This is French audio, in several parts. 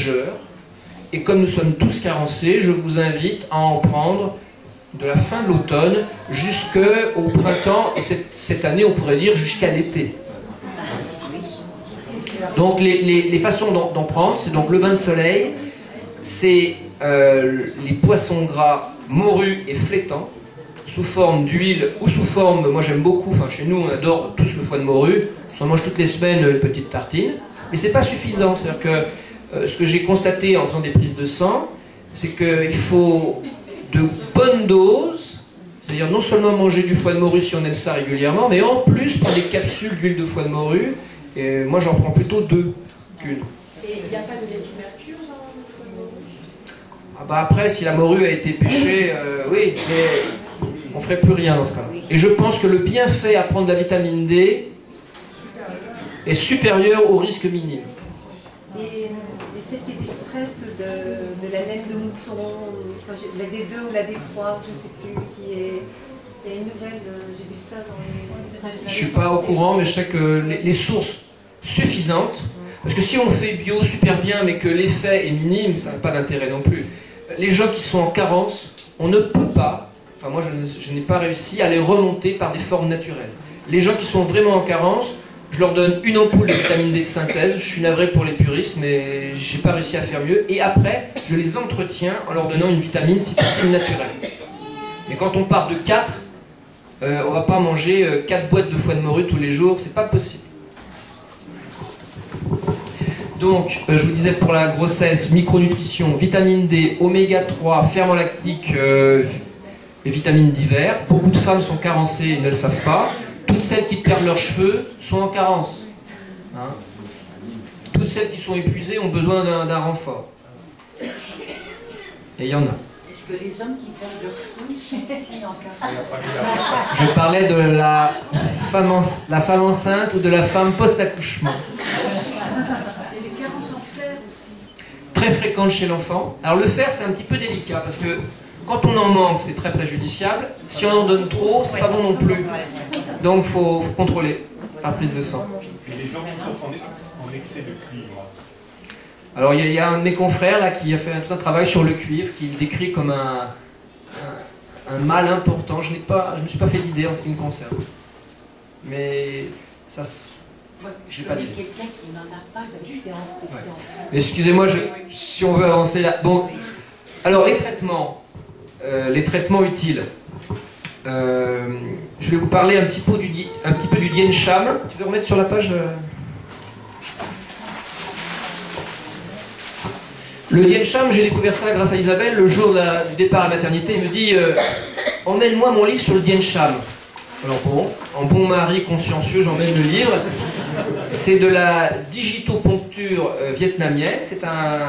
majeur. Et comme nous sommes tous carencés, je vous invite à en prendre de la fin de l'automne jusqu'au printemps, et cette année on pourrait dire jusqu'à l'été. Donc les façons d'en prendre, c'est donc le bain de soleil, c'est les poissons gras morus et flétants, sous forme d'huile ou sous forme, moi j'aime beaucoup, enfin chez nous on adore tous le foie de morue, on mange toutes les semaines une petite tartine, mais c'est pas suffisant, c'est-à-dire que ce que j'ai constaté en faisant des prises de sang, c'est qu'il faut de bonnes doses, c'est-à-dire non seulement manger du foie de morue si on aime ça régulièrement, mais en plus prendre des capsules d'huile de foie de morue, et moi j'en prends plutôt 2 qu'une. Et il n'y a pas de méthylmercure dans le foie de morue? Ah bah après, si la morue a été pêchée, oui, mais on ne ferait plus rien dans ce cas-là. Et je pense que le bienfait à prendre de la vitamine D est supérieur au risque minime. Et celle qui est extraite de la laine de mouton, la D2 ou la D3, je ne sais plus, qui est... Il y a une nouvelle, j'ai vu ça dans les... Je ne suis pas au courant, mais je sais que les sources suffisantes, parce que si on fait bio super bien, mais que l'effet est minime, ça n'a pas d'intérêt non plus. Les gens qui sont en carence, on ne peut pas, enfin moi je n'ai pas réussi à les remonter par des formes naturelles. Les gens qui sont vraiment en carence, je leur donne une ampoule de vitamine D de synthèse, je suis navré pour les puristes, mais j'ai pas réussi à faire mieux. Et après, je les entretiens en leur donnant une vitamine, si possible, naturelle. Mais quand on part de 4, on va pas manger 4 boîtes de foie de morue tous les jours, c'est pas possible. Donc, je vous disais pour la grossesse, micronutrition, vitamine D, oméga 3, ferment lactique, les vitamines divers. Beaucoup de femmes sont carencées et ne le savent pas. Toutes celles qui perdent leurs cheveux sont en carence. Hein. Toutes celles qui sont épuisées ont besoin d'un renfort. Et il y en a. Est-ce que les hommes qui perdent leurs cheveux sont aussi en carence? Je parlais de la femme enceinte ou de la femme post-accouchement. Et les carences en fer aussi. Très fréquente chez l'enfant. Alors le fer, c'est un petit peu délicat parce que quand on en manque, c'est très préjudiciable. Si on en donne trop, c'est pas bon non plus. Donc il faut contrôler la prise de sang. Et les gens qui sont en excès de cuivre. Alors il y a un de mes confrères là qui a fait tout un travail sur le cuivre, qui le décrit comme un mal important. Je ne me suis pas fait d'idée en ce qui me concerne. Mais ça... Je connais quelqu'un qui n'en a pas du tout. Ouais. Excusez-moi, si on veut avancer là... Bon, alors les traitements utiles. Je vais vous parler un petit peu du Dien Sham. Tu veux remettre sur la page Le Dien Sham, j'ai découvert ça grâce à Isabelle. Le jour du départ à la maternité, il me dit emmène-moi mon livre sur le Dien Sham. Alors bon, en bon mari consciencieux, j'emmène le livre. C'est de la digitoponcture vietnamienne. C'est un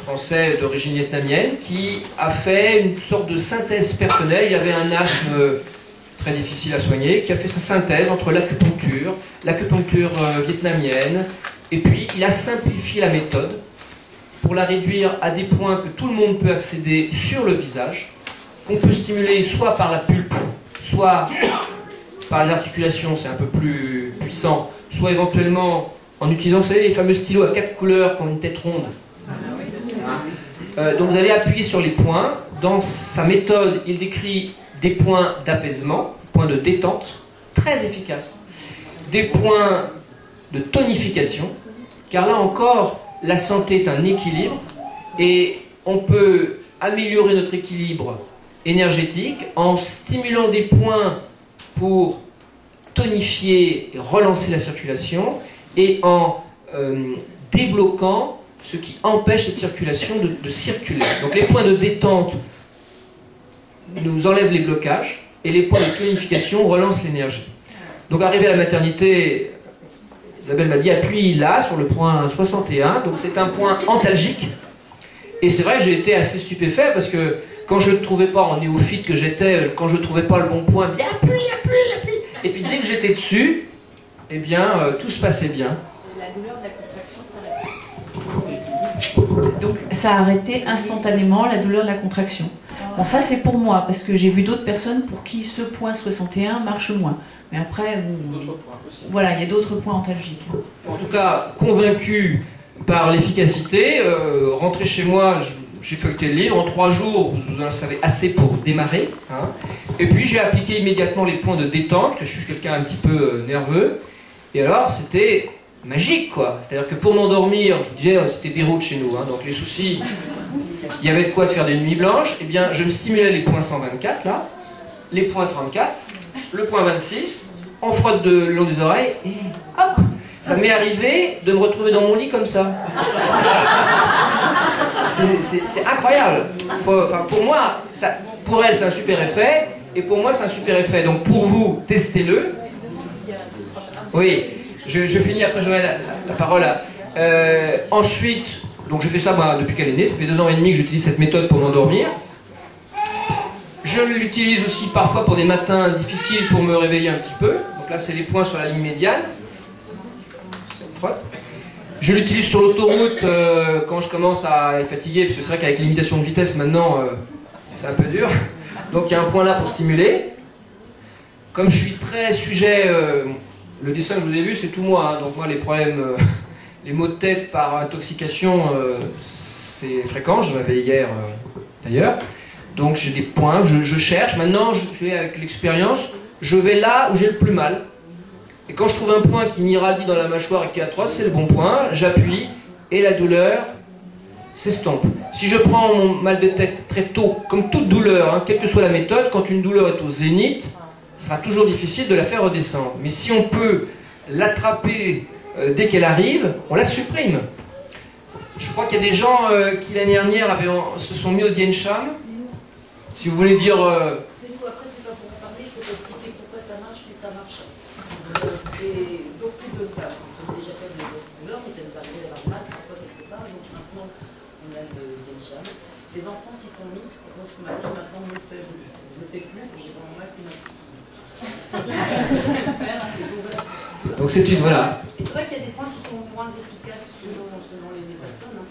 Français d'origine vietnamienne qui a fait une sorte de synthèse personnelle. Il avait un asthme très difficile à soigner, qui a fait sa synthèse entre l'acupuncture vietnamienne, et puis il a simplifié la méthode pour la réduire à des points que tout le monde peut accéder sur le visage, qu'on peut stimuler soit par la pulpe, soit par les articulations, c'est un peu plus puissant, soit éventuellement en utilisant, vous savez, les fameux stylos à 4 couleurs qui ont une tête ronde. Donc vous allez appuyer sur les points. Dans sa méthode, il décrit des points d'apaisement, points de détente, très efficaces, des points de tonification, car là encore, la santé est un équilibre, et on peut améliorer notre équilibre énergétique en stimulant des points pour tonifier et relancer la circulation, et en débloquant ce qui empêche cette circulation de circuler. Donc les points de détente nous enlèvent les blocages, et les points de tonification relancent l'énergie. Donc arrivé à la maternité, Isabelle m'a dit appuie là sur le point 61, donc c'est un point antalgique. Et c'est vrai que j'ai été assez stupéfait parce que quand je ne trouvais pas, en néophyte que j'étais, quand je ne trouvais pas le bon point, je dis appuie. Et puis dès que j'étais dessus, eh bien tout se passait bien. La douleur de la contraction s'arrête. Donc ça a arrêté instantanément la douleur de la contraction. Bon, ça c'est pour moi, parce que j'ai vu d'autres personnes pour qui ce point 61 marche moins. Mais après, voilà, il y a d'autres points antalgiques. En tout cas, convaincu par l'efficacité. Rentré chez moi, j'ai feuilleté le livre. En 3 jours, vous en savez assez pour démarrer. Hein. Et puis j'ai appliqué immédiatement les points de détente, que je suis quelqu'un un petit peu nerveux. Et alors, c'était magique, quoi. C'est-à-dire que pour m'endormir, je vous disais, c'était déroute chez nous. Hein, donc les soucis, il y avait de quoi de faire des nuits blanches. Eh bien, je me stimulais les points 124, là, les points 34, le point 26, on frotte le long des oreilles, et hop, ça m'est arrivé de me retrouver dans mon lit comme ça. C'est incroyable. Enfin, pour moi, pour elle, c'est un super effet, et pour moi, c'est un super effet. Donc pour vous, testez-le. Oui, je finis, après j'aurai la parole. Ensuite, donc j'ai fait ça depuis qu'elle est née, ça fait 2 ans et demi que j'utilise cette méthode pour m'endormir. Je l'utilise aussi parfois pour des matins difficiles pour me réveiller un petit peu. Donc là, c'est les points sur la ligne médiane. Je l'utilise sur l'autoroute quand je commence à être fatigué, parce que c'est vrai qu'avec l'imitation de vitesse maintenant, c'est un peu dur. Donc il y a un point là pour stimuler. Comme je suis très sujet, le dessin que je vous ai vu, c'est tout moi. Hein. Donc moi, les problèmes, les maux de tête par intoxication, c'est fréquent. Je l'avais hier d'ailleurs. Donc j'ai des points que je cherche. Maintenant, avec l'expérience, je vais là où j'ai le plus mal. Et quand je trouve un point qui m'irradie dans la mâchoire et qui est atroce, c'est le bon point. J'appuie et la douleur s'estompe. Si je prends mon mal de tête très tôt, comme toute douleur, hein, quelle que soit la méthode, quand une douleur est au zénith, ce sera toujours difficile de la faire redescendre. Mais si on peut l'attraper dès qu'elle arrive, on la supprime. Je crois qu'il y a des gens qui l'année dernière se sont mis au Dien Sham. Si vous voulez dire... C'est nous, après c'est pas pour en parler, il faut expliquer pourquoi ça marche, mais ça marche. Et donc plus de cas, on a déjà fait des petites douleurs, mais ça nous arrive d'avoir mal parfois quelque part, donc maintenant on a le Dien Sham. Les enfants s'y sont mis, je pense que maintenant on le fait, je le fais plus, donc moi c'est notre... Donc c'est une, voilà. Et c'est vrai qu'il y a des points qui sont moins efficaces selon les personnes. Hein.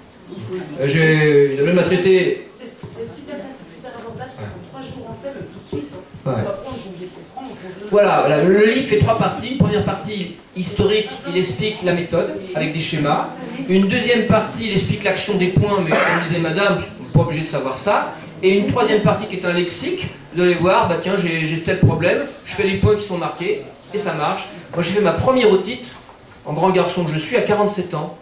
Il a même à traiter... C'est super facile, super abordable, ça prend 3 jours en fait, tout de suite. Ouais. C'est pas prendre, donc j'ai comprendre. Voilà, le livre fait 3 parties. Première partie historique, il explique la méthode avec des schémas. Une deuxième partie, il explique l'action des points, mais comme disait madame, on n'est pas obligé de savoir ça. Et une troisième partie qui est un lexique, vous allez voir, bah tiens, j'ai tel problème, je fais les points qui sont marqués, et ça marche. Moi j'ai fait ma première otite, en grand garçon que je suis, à 47 ans.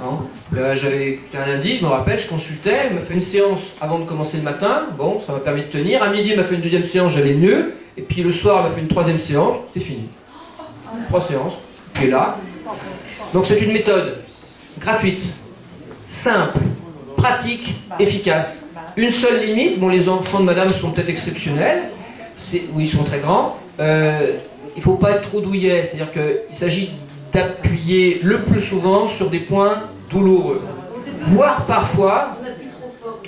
Hein. Là, c'était un lundi, je me rappelle, je consultais, il m'a fait une séance avant de commencer le matin, bon, ça m'a permis de tenir. À midi, il m'a fait une deuxième séance, j'allais mieux. Et puis le soir, il m'a fait une troisième séance, c'est fini. 3 séances, et là. Donc c'est une méthode gratuite, simple, pratique, efficace. Une seule limite, bon, les enfants de madame sont peut-être exceptionnels, oui, ils sont très grands, il ne faut pas être trop douillet, c'est-à-dire qu'il s'agit d'appuyer le plus souvent sur des points douloureux, voire parfois,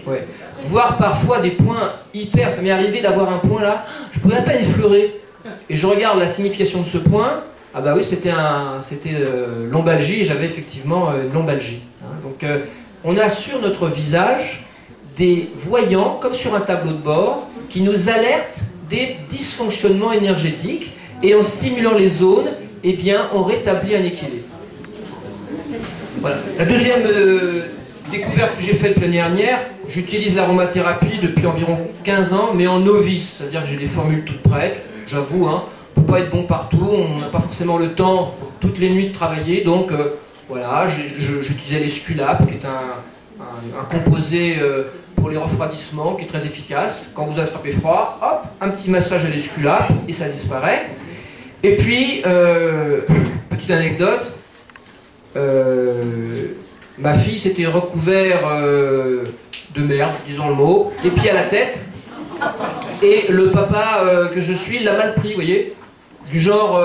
ouais, voire parfois des points hyper, ça m'est arrivé d'avoir un point là, je pouvais à peine effleurer, et je regarde la signification de ce point, ah bah oui, c'était lombalgie, et j'avais effectivement une lombalgie. Hein, donc on a sur notre visage des voyants, comme sur un tableau de bord, qui nous alertent des dysfonctionnements énergétiques, et en stimulant les zones, eh bien, on rétablit un équilibre. Voilà. La deuxième découverte que j'ai faite l'année dernière, j'utilise l'aromathérapie depuis environ 15 ans, mais en novice, c'est-à-dire que j'ai des formules toutes prêtes, j'avoue, hein, on ne peut pas être bon partout, on n'a pas forcément le temps toutes les nuits de travailler, donc voilà, j'utilisais l'esculape, qui est un composé pour les refroidissements, qui est très efficace. Quand vous attrapez froid, hop, un petit massage à l'esculape, et ça disparaît. Et puis, petite anecdote, ma fille s'était recouvert de merde, disons le mot, des pieds à la tête, et le papa que je suis l'a mal pris, vous voyez, du genre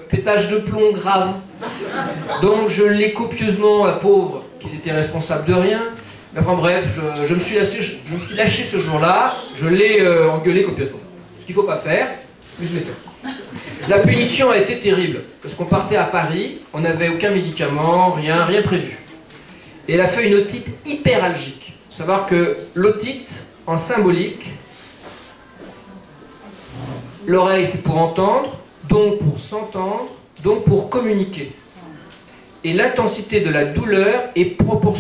pétage de plomb grave. Donc je l'ai copieusement, la pauvre, qui était responsable de rien. Mais enfin bref, je me suis lâché ce jour-là, je l'ai engueulé copieusement. Ce qu'il ne faut pas faire, mais je l'ai fait. La punition a été terrible, parce qu'on partait à Paris, on n'avait aucun médicament, rien prévu. Et elle a fait une otite hyperalgique. Il faut savoir que l'otite, en symbolique, l'oreille c'est pour entendre, donc pour s'entendre, donc pour communiquer. et l'intensité de la douleur est proportionnelle.